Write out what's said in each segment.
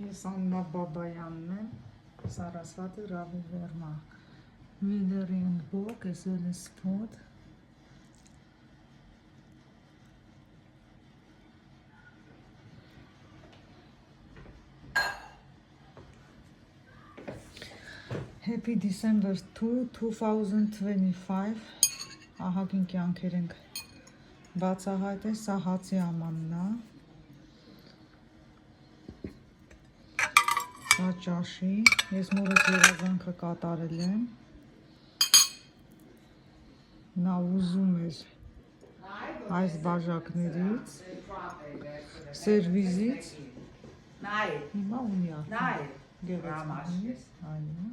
Ես Աննա Բաբայանն եմ, Սարասվատը Ռավի Վերմա, Վիլերի and Book, as well as Sport. Happy December 2, 2025, ահագին կյանքեր ենք բացահայտել, սա հացի ամանն է, սա ճաշի, ես մորս երազանքը կատարել եմ, նա ուզում էր այս բաժակներից, սերվիզից, հիմա ունի արդեն, գեղեցկուհի, այո,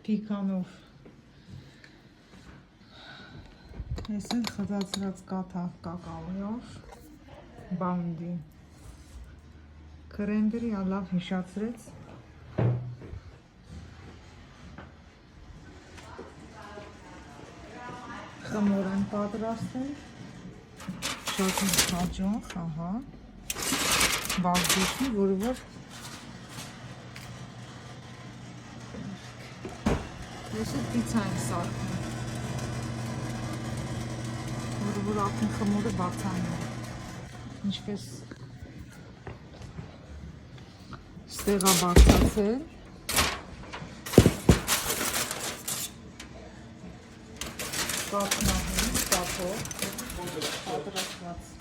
Պիկանով ես էլ խտացրած կակաոյով բաունդի կրեմբերի լավ հիշացրեց խմոր են պատրաստել շատ հաճախ, ահա բաղդիշի, որը որ ես էլ պիցա եմ սարքում, որը որ արդեն խմորը բացանում է, ինչպես ստեղա բացացել, կապնահին, կապով, պատրաստված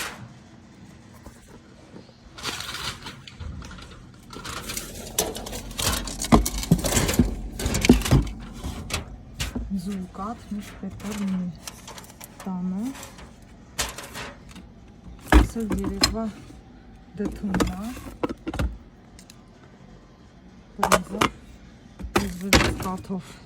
զուլկատ, միշտ պետք է լինի տանը, ասել երեկվա դթումն է, բրնձով, եզվելից կաթով,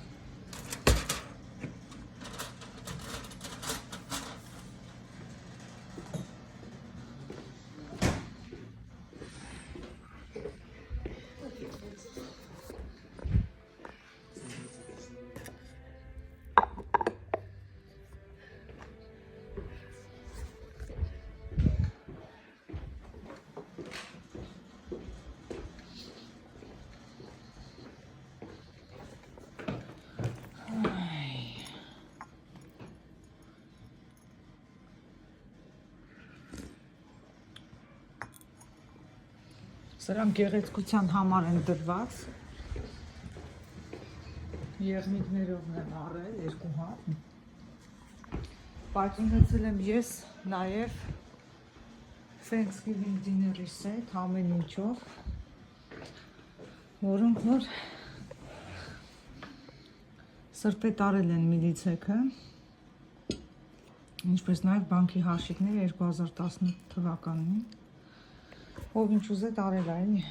Սրանք գեղեցկության համար են դրված, եղնիկներով եմ առել, երկու հատ, պայքունեցել եմ ես նաև Thanksgiving dinner-ի սեթ, ամեն ինչով, որոնք որ սրպետարել են միլիցեքը, ինչպես նաև բանկի հաշիվները 2018 թվականին, ով ինչ ուզե տարել է, էլի։